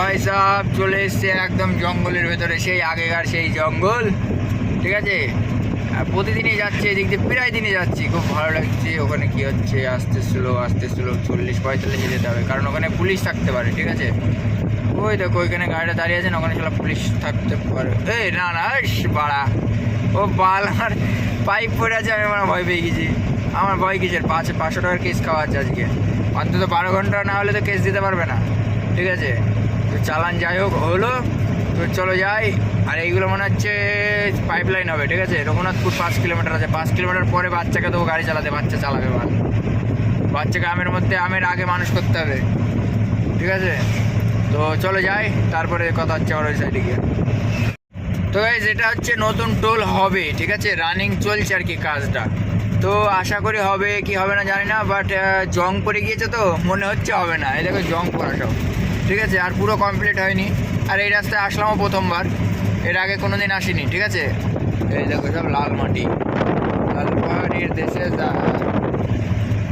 ভাই সাহেব চলে এসছে একদম জঙ্গলের ভেতরে, সেই আগেকার সেই জঙ্গল। ঠিক আছে, প্রতিদিনই যাচ্ছে এদিক দিয়ে, প্রায় দিনই যাচ্ছি, খুব ভালো লাগছে। ওখানে কি হচ্ছে, আস্তে স্লো 40-45 যেতে হবে, কারণ ওখানে পুলিশ থাকতে পারে। ঠিক আছে, ওই দেখো ওইখানে গাড়িটা দাঁড়িয়ে আছে না, ওখানে চলো পুলিশ থাকতে পারে। এই না না বাড়া, ও বাল আমার পাইপ পড়ে আছে, আমি আমার ভয় পেয়ে গেছি। আমার ভয় কিসের, 500 টাকার কেস খাওয়া আছে আজকে, অন্তত 12 ঘন্টা না হলে তো কেস দিতে পারবে না। ঠিক আছে, তো চালান যাই হোক হলো, তো চলো যাই। আর এইগুলো মনে হচ্ছে পাইপ লাইন হবে। ঠিক আছে, রঘুনাথপুর 5 কিলোমিটার আছে, 5 কিলোমিটার পরে বাচ্চাকে দেবো গাড়ি চালাতে, বাচ্চা চালাবে ভালো। বাচ্চাকে আমের আগে মানুষ করতে হবে। ঠিক আছে, তো চলো যাই, তারপরে কথা হচ্ছে আমার ওই সাইডে গিয়ে। তো গাইস এটা হচ্ছে নতুন টোল হবে। ঠিক আছে, রানিং চলছে আর কি কাজটা, তো আশা করি হবে কি হবে না জানি না, বাট জং পড়ে গিয়েছে তো মনে হচ্ছে হবে না। এই দেখো জং পড়া সব। ঠিক আছে, আর পুরো কমপ্লিট হয়নি। আর এই রাস্তায় আসলামও প্রথমবার, এর আগে কোনো দিন আসিনি। ঠিক আছে, এই দেখো সব লাল মাটি, লাল পাহাড়ির দেশে যা,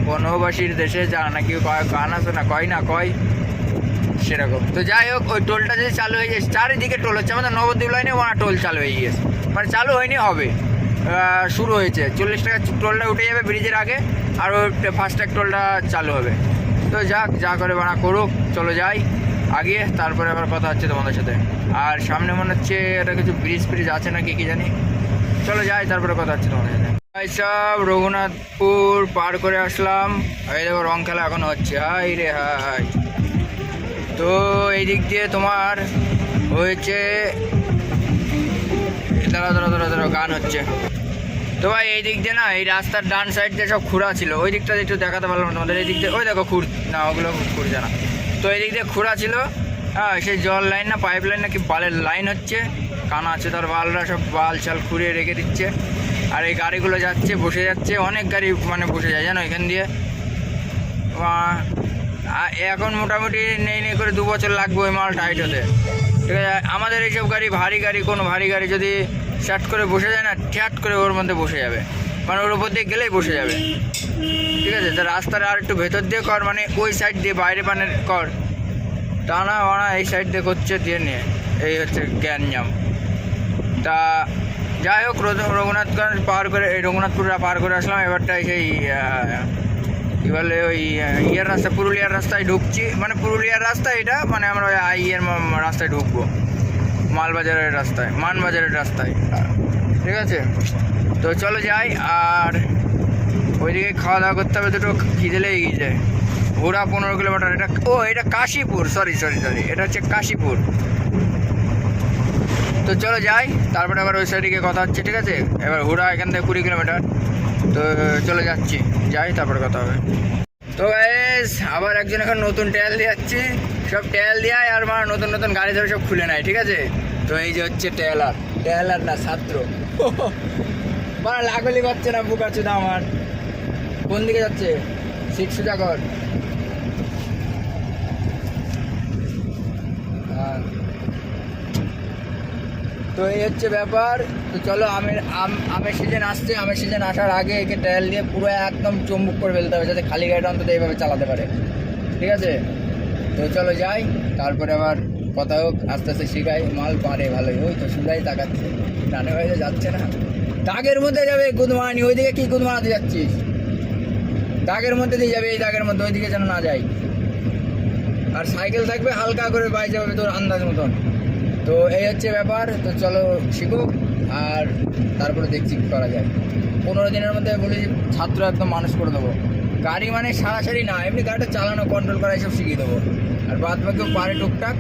বনবাসীর দেশে যা নাকি গান আছে না, কয় সেরকম। তো যাই হোক, ওই টোলটা যদি চালু হয়ে যায়, চারিদিকে টোল হচ্ছে, আমাদের নবদ্বীপ লাইনে ওনার টোল চালু হয়ে গিয়েছে, মানে চালু হয়নি, হবে, শুরু হয়েছে। 40 টাকা টোলটা উঠে যাবে ব্রিজের আগে, আর ওই ফাস্ট্যাগ টোলটা চালু হবে। তো যাক, যা করে বানা করুক, চলো যাই আগে, তারপরে আবার কথা হচ্ছে তোমাদের সাথে। আর সামনে মনে হচ্ছে এটা কিছু ব্রিজ আছে নাকি কি জানি, চলো যাই, তারপরে কথা হচ্ছে তোমাদের সাথে। ভাই সব রঘুনাথপুর পার করে আসলাম, এই দেখো রং খেলা এখনো হচ্ছে, হাই রে হাই। তো এই দিক দিয়ে তোমার হয়েছে, দাঁড়া গান হচ্ছে। তো ভাই এই দিক দিয়ে না, এই রাস্তার ডান সাইড দিয়ে সব খুঁড়া ছিল, ওই দিকটা একটু দেখাতে পারলাম না তোমাদের। এই দিক দিয়ে ওই দেখো না ওগুলো খুঁড়ছে না, তো এই দিক দিয়ে খুঁড়া ছিল। হ্যাঁ, সেই জল লাইন না, পাইপ লাইন নাকি বালের লাইন হচ্ছে, কানা আছে তার বালরা সব বাল চাল খুঁড়ে রেখে দিচ্ছে। আর এই গাড়িগুলো যাচ্ছে, বসে যাচ্ছে, অনেক গাড়ি মানে বসে যায় জানো এখান দিয়ে। এখন মোটামুটি নেই করে 2 বছর লাগবে ওই মাল টাইট হতে। ঠিক আছে, আমাদের এইসব গাড়ি কোনো ভারী গাড়ি যদি শার্ট করে বসে যায় না, ঠ্যাট করে ওর মধ্যে বসে যাবে, মানে ওর উপর দিয়ে গেলেই বসে যাবে। ঠিক আছে, তা রাস্তাটা আর একটু ভেতর দিয়ে কর, মানে ওই সাইড দিয়ে বাইরে পানের কর, টানা ওনা এই সাইড দিয়ে করছে দিয়ে নিয়ে, এই হচ্ছে গ্যাঞ্জাম। তা যাই হোক, রঘুনাথগঞ্জ পার করে, এই রঘুনাথপুরটা পার করে আসলাম। এবারটাই সেই কী বলে ওই পুরুলিয়ার রাস্তায় ঢুকছি, মানে পুরুলিয়ার রাস্তা এটা, মানে আমরা ওই ইয়ের রাস্তায় ঢুকবো, মানবাজারের রাস্তায়। ঠিক আছে, তো চলো যাই। আর ওইদিকে খাওয়া দাওয়া করতে হবে, দুটো খিদে লেগে গিয়েছে। ঘোড়া 15 কিলোমিটার, এটা কাশীপুর, সরি এটা হচ্ছে কাশীপুর। তো চলো যাই, তারপরে আবার ওই সাইডে কথা হচ্ছে। ঠিক আছে, এবার হুড়া এখান থেকে 20 কিলোমিটার, তো চলে যাচ্ছি, যাই তারপরে কথা হবে। তো গাইস আবার একজন এখন নতুন ট্যাল দিয়ে যাচ্ছি, সব ট্যাল দেওয়ায় আর মানে নতুন গাড়ি ধরে সব খুলে নেয়। ঠিক আছে, তো এই যে হচ্ছে ট্যালার না ছাত্র, মানে লাগলি পাচ্ছে না, বুক আছে না আমার। কোন দিকে যাচ্ছে, সিট সোজা কর। তো এই হচ্ছে ব্যাপার। তো চলো, আমের সিজন আসছে, আমের সিজন আসার আগে একে ট্রায়াল দিয়ে পুরো একদম চুম্বুক করে ফেলতে হবে, যাতে খালি গাড়িটা অন্তত এইভাবে চালাতে পারে। ঠিক আছে, তো চলো যাই, তারপরে আবার কথা হোক, আস্তে আস্তে শিখাই। মাল পারে ভালোই, ওই তো সুদাই তাকাচ্ছে, ডানে বাইরে যাচ্ছে না, দাগের মধ্যে যাবে গুদমানি। ওইদিকে কি গুদমানাতে যাচ্ছিস, দাগের মধ্যে দিয়ে যাবে, এই দাগের মধ্যে, ওইদিকে যেন না যাই। আর সাইকেল থাকবে হালকা করে, বাইরে যাবে তোর আন্দাজ মতন। তো এই হচ্ছে ব্যাপার। তো চলো শিখুক, আর তারপরে দেখছি কী করা যায়। 15 দিনের মধ্যে বলি ছাত্র একদম মানুষ করে দেবো। গাড়ি মানে সারাসারি না, এমনি গাড়িটা চালানো, কন্ট্রোল করা এইসব শিখিয়ে দেবো। আর বাদ বাকিও পারে টুকটাক,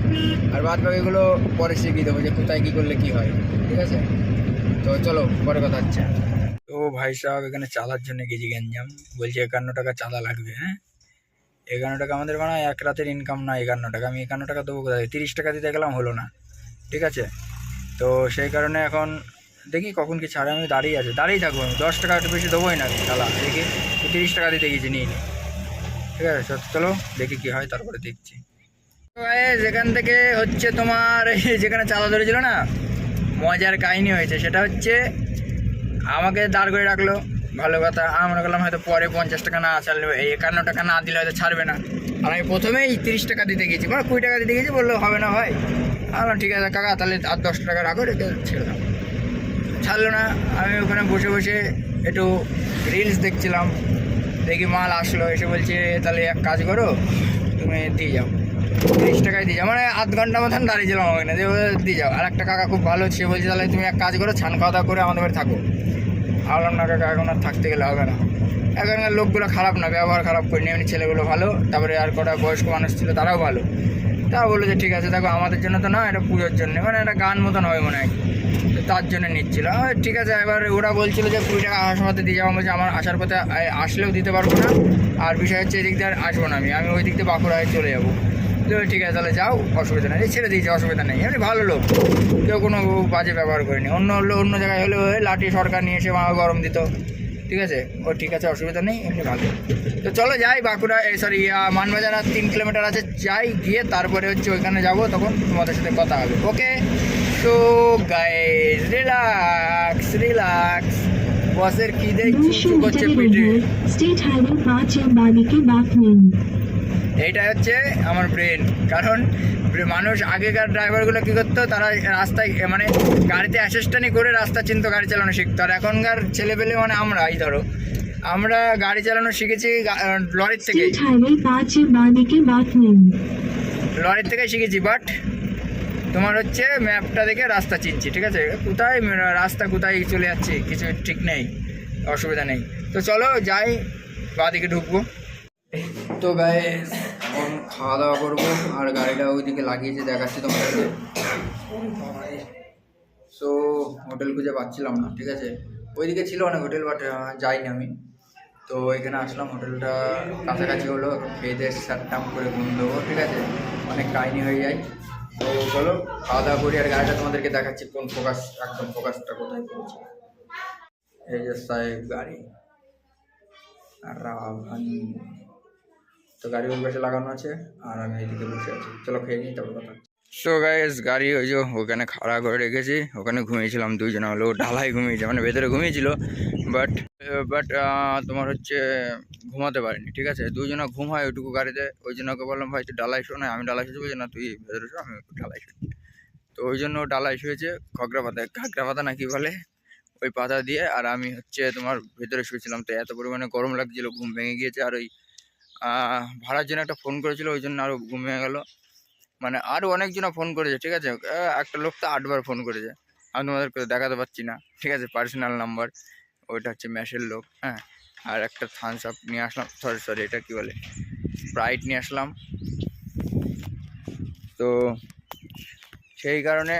আর বাদ বাকিগুলো পরে শিখিয়ে দেবো, যে কোথায় কী করলে কী হয়। ঠিক আছে, তো চলো পরে কথা হচ্ছে। তো ভাই সাহেব এখানে চাঁদার জন্য গেছি গ্যাঞ্জাম, বলছে 51 টাকা চাঁদা লাগবে। হ্যাঁ, 51 টাকা আমাদের মানে এক রাতের ইনকাম না। 51 টাকা, আমি 51 টাকা দেবো কোথায়? 30 টাকা দিতে গেলাম, হলো না। ঠিক আছে, তো সেই কারণে এখন দেখি কখন কি ছাড়ে। আমি দাঁড়িয়ে থাকবো, আমি 10 টাকা একটু বেশি দেবোই না চালা, দেখি 30 টাকা দিতে গেছি, নিই। ঠিক আছে, চলো দেখি কি হয়, তারপরে দেখছি। যেখান থেকে হচ্ছে তোমার যেখানে চাঁদা ধরেছিল না, মজার কাহিনী হয়েছে। সেটা হচ্ছে আমাকে দাঁড় করে রাখলো, ভালো কথা। আমরা মনে করলাম হয়তো পরে 50 টাকা না ছাড়লে, এই 51 টাকা না দিলে হয়তো ছাড়বে না। আর আমি প্রথমেই 30 টাকা দিতে গেছি, মানে 20 টাকা দিতে গেছি, বললো হবে না ভাই। বললাম ঠিক আছে কাকা, তাহলে আর 10 টাকা রাখো, রেখে ছেড়ে দাও। ছাড়লো না। আমি ওখানে বসে বসে একটু রিলস দেখছিলাম, দেখি মাল আসলো, এসে বলছে তাহলে এক কাজ করো, তুমি দিয়ে যাও, 30 টাকায় দিয়ে যাও। মানে আধ ঘন্টা মতন দাঁড়িয়েছিলাম ওখানে, যে দিয়ে যাও। আর একটা কাকা খুব ভালো, সে বলছে তাহলে তুমি এক কাজ করো, ছান খাওয়া দাওয়া করে আমাদের বাড়ি থাকো। ভাবলাম না কাকা, এখন আর থাকতে গেলে হবে না, এখানকার লোকগুলো খারাপ না, ব্যবহার খারাপ করিনি, এমনি ছেলেগুলো ভালো, তারপরে আর কটা বয়স্ক মানুষ ছিল তারাও ভালো। তা বললো যে ঠিক আছে, দেখো আমাদের জন্য তো না, এটা পুজোর জন্য, মানে একটা গান মতন হয় মনে হয়, তো তার জন্য নিচ্ছিল। ঠিক আছে। এবার ওরা বলছিল যে 20 টাকা আসার পথে দিয়ে যাওয়া, বলছে আমার আসার পথে আসলেও দিতে পারবো না, আর বিষয় হচ্ছে এদিক দিয়ে আর আসবো না, আমি ওই দিক দিয়ে বাঁকুড়ায় চলে যাবো। ঠিক আছে তাহলে যাও, অসুবিধা নেই, ছেড়ে দিয়েছে, অসুবিধা নেই, এমনি ভালো লোক, কেউ কোনো বাজে ব্যবহার করেনি। অন্য জায়গায় হলে লাঠি সরকার নিয়ে এসে মামা গরম দিত, ঠিক আছে। ও ঠিক আছে, অসুবিধা নেই, এমনি ভালো। তো চলো যাই বাঁকুড়া, সরি মানবাজার আর 3 কিলোমিটার আছে, যাই, গিয়ে তারপরে হচ্ছে ওইখানে যাব, তখন তোমাদের সাথে কথা হবে। ওকে, তো গাইস রিল্যাক্স রিল্যাক্স, বসের খিদে চুচু করছে পিঠে। স্টেট হাইওয়ে 5 এর বাদিকে বাঁক নিন। এইটা হচ্ছে আমার ব্রেন, কারণ মানুষ আগেকার ড্রাইভারগুলো কী করতো, তারা রাস্তায় মানে গাড়িতে অ্যাসিস্ট্যান্টই করে রাস্তা চিনতো, গাড়ি চালানো শিখতো। আর এখনকার ছেলেপেলে মানে আমরা, এই ধরো আমরা গাড়ি চালানো শিখেছি লরির থেকে, স্টেট হাইওয়ে 5 এর বাদিকে বাঁক নিন। লরির থেকে শিখেছি, বাট তোমার হচ্ছে ম্যাপটা দেখে রাস্তা চিনছি, ঠিক আছে। কোথায় রাস্তা কোথায় চলে যাচ্ছে কিছু ঠিক নেই, অসুবিধা নেই। তো চলো যাই, বাদিকে ঢুকবো। তো গাইস এখন খাওয়া দাওয়া করবো, আর গাড়িটা ওইদিকে লাগিয়েছে, দেখাচ্ছি তোমাদেরকে। সো হোটেল খুঁজে পাচ্ছিলাম না, ঠিক আছে। ওইদিকে ছিল অনেক হোটেল, বাট যাইনি আমি। তো এখানে আসলাম, হোটেলটা কাছাকাছি হলো, খেয়ে দিয়ে সারটাম করে ঘুম দেবো, ঠিক আছে, অনেক কাহিনি হয়ে যায়। তো চলো খাওয়া দাওয়া করি, আর গাড়িটা তোমাদেরকে দেখাচ্ছি কোন ফোকাস, একদম ফোকাসটা কোথায় করেছে। এই যে সাহেব গাড়ি, রাভানি। তো গাড়ি ওই পাশে লাগানো আছে, আর আমি এইদিকে বসে আছি। চলো খেয়ে নিই, তারপর কথা। সো গাইস গাড়ি ওই যে ওখানে খাড়া করে রেখেছি, ওখানে ঘুমিয়েছিলাম দুইজনে হলো, ঢালাই ঘুমিয়েছে, মানে ভেতরে ঘুমিয়েছিল, বাট বাট তোমার হচ্ছে ঘুমাতে পারিনি, ঠিক আছে। দুইজনে ঘুম হয় ওইটুকু গাড়িতে, ওই জন্য ওকে বললাম ভাই তুই ডালাই শো না, আমি ডালাই শুয়েছি, বলছি না তুই ভেতরে শো, আমি ডালাই শুয়েছি। তো ওই জন্য ডালাই শুয়েছে ঘাগরা পাতা না কি বলে, ওই পাতা দিয়ে, আর আমি হচ্ছে তোমার ভেতরে শুয়েছিলাম। তো এত পরিমাণে গরম লাগছিল, ঘুম ভেঙে গিয়েছে। আর ওই ভাড়ার জন্য একটা ফোন করেছিল, ওই জন্য আরও ঘুম ভেঙে গেলো। মানে আরও অনেকজনা ফোন করেছে, ঠিক আছে। একটা লোক তো 8 বার ফোন করেছে, আমি তোমাদেরকে দেখাতে পারছি না, ঠিক আছে, পার্সোনাল নাম্বার। ওইটা হচ্ছে ম্যাশের লোক, হ্যাঁ। আর একটা থামস আপ নিয়ে আসলাম, সরি এটা কী বলে, স্প্রাইট নিয়ে আসলাম। তো সেই কারণে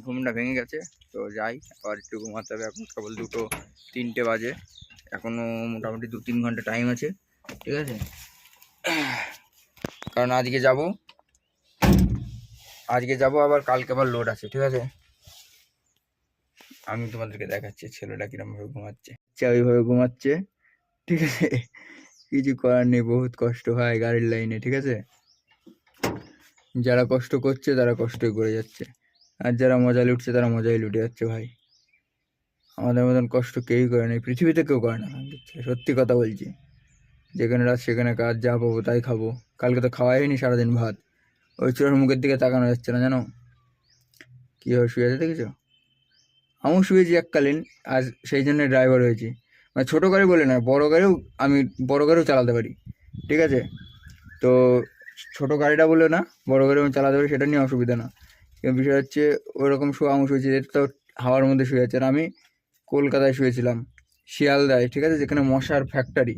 ঘুমটা ভেঙে গেছে। তো যাই, আবার একটু ঘুমাতে হবে, এখন কেবল 2-3 বাজে, এখনও মোটামুটি 2-3 ঘন্টা টাইম আছে, ঠিক আছে। কারণ আজকে যাব, আবার কালকে আবার লোড আছে, ঠিক আছে। আমি তোমাদেরকে দেখাচ্ছি ছেলেটা কিরমভাবে ঘুমাচ্ছে, ওইভাবে ঘুমাচ্ছে, ঠিক আছে। কিছু করার নেই, বহুত কষ্ট হয় গাড়ির লাইনে, ঠিক আছে। যারা কষ্ট করছে তারা কষ্টই করে যাচ্ছে, আর যারা মজা লুটছে তারা মজাই লুটে যাচ্ছে ভাই। আমাদের মতন কষ্ট কেউই করে না, পৃথিবীতে কেউ করে না, সত্যি কথা বলছি। যেখানে রাত সেখানে কাজ, যা পাবো তাই খাবো। কালকে তো খাওয়াই হয়নি সারাদিন ভাত, ওই চোরের মুখের দিকে তাকানো যাচ্ছে না, জানো কীভাবে শুয়ে আছে দেখেছো। আমিও শুয়েছি এককালীন, আজ সেই জন্য ড্রাইভার হয়েছি। মানে ছোটো গাড়ি বলে না, বড় গাড়িও চালাতে পারি, ঠিক আছে। তো ছোটো গাড়িটা বলে না, বড় গাড়ি আমি চালাতে পারি, সেটা নিয়ে অসুবিধা না। কিন্তু বিষয় হচ্ছে ওইরকম আমি শুয়েছি, এটা তো হাওয়ার মধ্যে শুয়ে আছে। আর আমি কলকাতায় শুয়েছিলাম, শিয়ালদায়, ঠিক আছে, যেখানে মশার ফ্যাক্টরি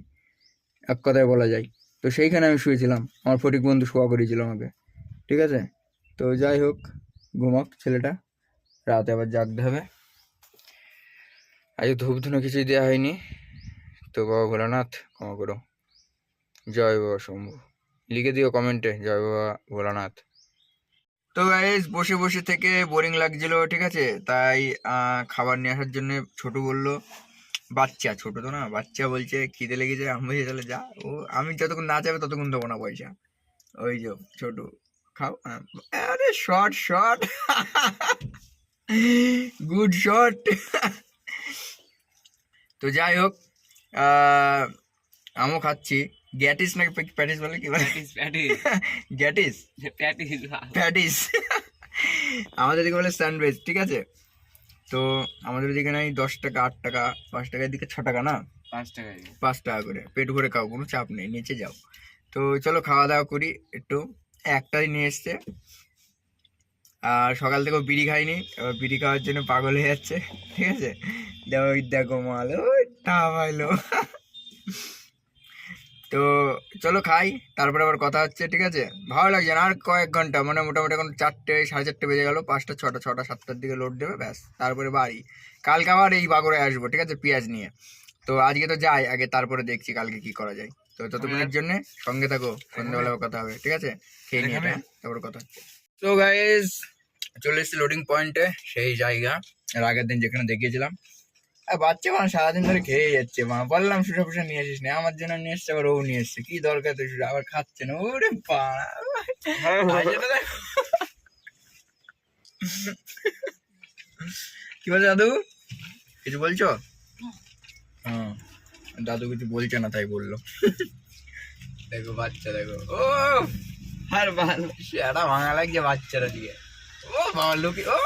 এক কথায় বলা যায়। তো সেইখানে আমি শুয়েছিলাম, আমার ফটিক বন্ধু শোয়া করিয়েছিল আমাকে, ঠিক আছে। তো যাই হোক, ঘুমাক ছেলেটা, রাতে আবার জাগতে হবে। আজকে ধূপ ধুনো কিছুই দেওয়া হয়নি। তো বাবা ভোলানাথ ক্ষমা করো, জয় বাবা শম্ভু, লিখে দিও কমেন্টে জয় বাবা ভোলানাথ। তো গাইস বসে বসে থেকে বোরিং লাগছিল, ঠিক আছে, তাই খাবার নিয়ে আসার জন্য ছোটু বললো, ছোট তো না, বাচ্চা বলছে খিদে লেগেছে, আমি বলছি তাহলে যা, আমি যতক্ষণ না চাইবে ততক্ষণ দেবো না পয়সা। ওই যে ছোটু খাও, আরে শর্ট গুড শট। তো যাই হোক, আমিও খাচ্ছি, গ্যাটিস নাকি প্যাটিস বলে, কি বলে? প্যাটিস গ্যাটিস, প্যাটিস প্যাটিস। আমাদের দিকে বলে স্যান্ডউইচ, ঠিক আছে? তো আমাদের দিকে নাই 10 টাকা, 8 টাকা, 5 টাকার দিকে 6 টাকা না, 5 টাকা 5 টাকা করে পেট ভরে খাও, কোনো চাপ নেই, নিচে যাও। তো চলো খাওয়া দাওয়া করি একটু। একটাই নিয়ে এসছে, আর সকাল থেকেও বিড়ি খাইনি, এবার বিড়ি খাওয়ার জন্য পাগল হয়ে যাচ্ছে, ঠিক আছে? ওই দেখো মাল, ওই টা পাইলো। তো চলো খাই, তারপরে আবার কথা হচ্ছে, ঠিক আছে? ভালো লাগছে না আর কয়েক ঘন্টা, মানে মোটামুটি এখন 4টে 4:30 বেজে গেল, 5টা 6টা 6টা 7টার দিকে লোড দেবে, ব্যাস তারপরে বাড়ি। কালকে আবার এই বাগড়ে আসবো, ঠিক আছে, পেঁয়াজ নিয়ে। তো আজকে তো যাই আগে, তারপরে দেখছি কালকে কি করা যায়। তো ততক্ষণের জন্য সঙ্গে থাকো, সন্ধ্যাবেলা কথা হবে, ঠিক আছে? খেয়ে নিয়ে তারপরে কথা হচ্ছে। তো গাইজ চলে এসেছি লোডিং পয়েন্টে, সেই জায়গা এর আগের দিন যেখানে দেখিয়েছিলাম। আর বাচ্চা মা সারাদিন ধরে খেয়ে যাচ্ছে, মা বললাম শুষা ফুসা নিয়ে আসিস না, আমার জন্য নিয়ে এসছে, আবার ও নিয়ে এসছে, কি দরকার তো শুষা, আবার খাচ্ছে না, ওরে পাড়া। কি বলছো দাদু, কিছু বলছো? হ্যাঁ, দাদু কিছু বলছে না তাই বললো। দেখো বাচ্চা, দেখো ও আর ভালো সেটা ভাঙা লাগছে বাচ্চারা দিয়ে। ও বাবা লোকে, ও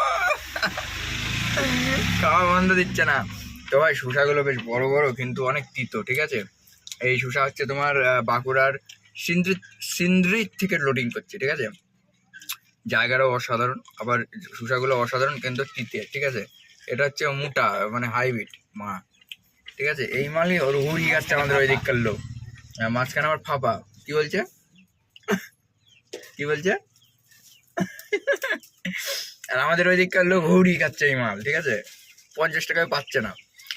খাওয়া বন্ধ দিচ্ছে না। তো ভাই শুষাগুলো বেশ বড় বড়, কিন্তু অনেক তিতো, ঠিক আছে? এই শুষা হচ্ছে তোমার বাঁকুড়ার সিন্দ্রি থেকে লোডিং করছে, ঠিক আছে? জায়গাটাও অসাধারণ, আবার শুষাগুলো অসাধারণ কিন্তু তিতে, ঠিক আছে? এটা হচ্ছে মোটা, মানে হাইব্রিড মা, ঠিক আছে? এই মালই ওর হুড়ি গাছটা আমাদের ওই দিককার লোক, মাঝখানে আমার ফাঁপা। কি বলছে, কি বলছে? আর আমাদের ওই দিককার লোক হুড়ি খাচ্ছে এই মাল, ঠিক আছে? 50 টাকায় পাচ্ছে না,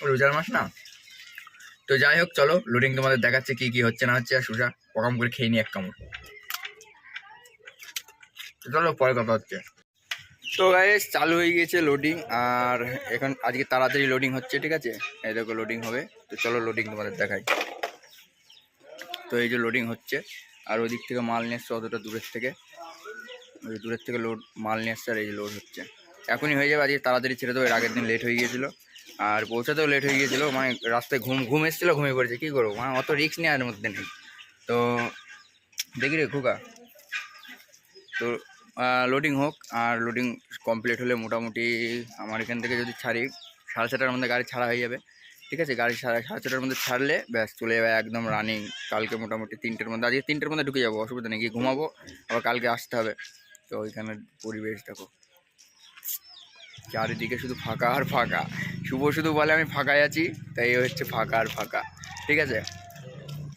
রোজার মাস না। তো যাই হোক চলো লোডিং তোমাদের দেখাচ্ছে কি কি হচ্ছে না হচ্ছে, আর সুজা পকাম করে খেয়ে নি এক কামড়। চলো পরে কথা হচ্ছে। তো গাইস চালু হয়ে গিয়েছে লোডিং, আর এখন আজকে তাড়াতাড়ি লোডিং হচ্ছে, ঠিক আছে? এই দেখো লোডিং হবে, তো চলো লোডিং তোমাদের দেখাই। তো এই যে লোডিং হচ্ছে, আর ওই দিক থেকে মাল নিয়ে এসছে, অতটা দূরের থেকে, ওই দূরের থেকে লোড মাল নিয়ে আসছে, আর এই যে লোড হচ্ছে, এখনই হয়ে যাবে। আজকে তাড়াতাড়ি ছেড়ে দেবো, এর আগের দিন লেট হয়ে গিয়েছিলো, আর পৌঁছাতেও লেট হয়ে গিয়েছিলো, মানে রাস্তায় ঘুম এসেছিলো, ঘুমিয়ে পড়েছে, কী করবো, মানে অত রিস্ক নেওয়ার মধ্যে নেই। তো দেখি রে খুকা, তো লোডিং হোক, আর লোডিং কমপ্লিট হলে মোটামুটি আমার এখান থেকে যদি ছাড়ি 7:30টার মধ্যে গাড়ি ছাড়া হয়ে যাবে, ঠিক আছে? গাড়ি 7:30টার মধ্যে ছাড়লে ব্যাস চলে যাবে একদম রানিং। কালকে মোটামুটি 3টের মধ্যে, আজকে 3টের মধ্যে ঢুকে যাবো, অসুবিধা নেই, গিয়ে ঘুমাবো, আবার কালকে আসতে হবে। তো ওইখানের পরিবেশ দেখো, চারিদিকে শুধু ফাঁকা আর ফাঁকা। শুধু বলে আমি ফাঁকায় আছি, তাই হচ্ছে ফাঁকা আর ফাঁকা, ঠিক আছে?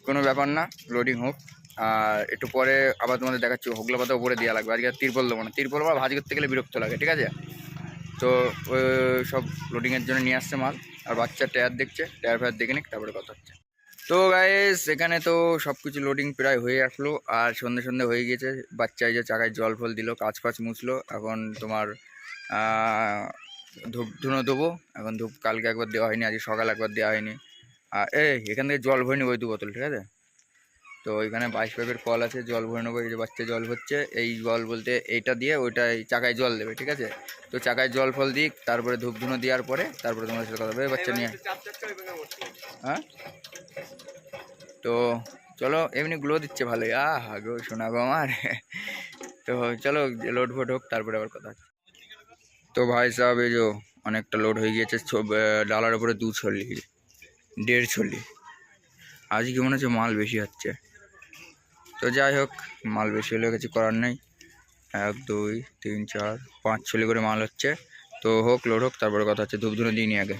কোনো ব্যাপার না, লোডিং হোক, আর একটু পরে আবার তোমাদের দেখাচ্ছি। হোগলা পাতা উপরে দেওয়া লাগবে, আজকে তিরপল দেবো না, তিরপল বা ভাজি করতে গেলে বিরক্ত লাগে, ঠিক আছে? তো সব লোডিংয়ের জন্য নিয়ে আসছে মাল, আর বাচ্চা টায়ার দেখছে, টায়ার ফায়ার দেখে নিক, তারপরে কথা হচ্ছে। তো গাইস এখানে তো সব কিছু লোডিং প্রায় হয়ে আসলো, আর সন্ধে হয়ে গিয়েছে। বাচ্চা এই যে চাকায় জল ফল দিল, কাজ ফাজ মুছলো, এখন তোমার ধূপ ধুনো দেবো। এখন ধূপ কালকে একবার দেওয়া হয়নি, আজকে সকাল একবার দেওয়া হয়নি। আর এখান থেকে জল ভরে নেবো 2 বোতল, ঠিক আছে? তো এখানে 22 পাইপের কল আছে, জল ভরে নেবো। এই যে বাচ্চা জল ভরছে, এই জল বলতে এইটা দিয়ে ওইটাই চাকায় জল দেবে, ঠিক আছে? তো চাকায় জল ফল দিক, তারপরে ধূপ ধুনো দেওয়ার পরে তারপরে তোমার সাথে কথা হবে বাচ্চা নিয়ে। হ্যাঁ, তো চলো, এমনি গ্লো দিচ্ছে ভালোই, হা গো শোনা গো আমার। তো চলো লোড ফোড হোক, তারপরে আবার কথা। তো ভাই সাহেব এই যে অনেকটা লোড হয়ে গিয়েছে, ডালার উপরে 2 ছলি, 1.5 ছলি। আজকে মনে হচ্ছে মাল বেশি হচ্ছে। তো যাই হোক, মাল বেশি হলেও কিছু করার নেই। 1 2 3 4 5 ছলি করে মাল হচ্ছে। তো হোক, লোড হোক, তারপরে কথা হচ্ছে। ধূপ ধুনো দিই নি আগে।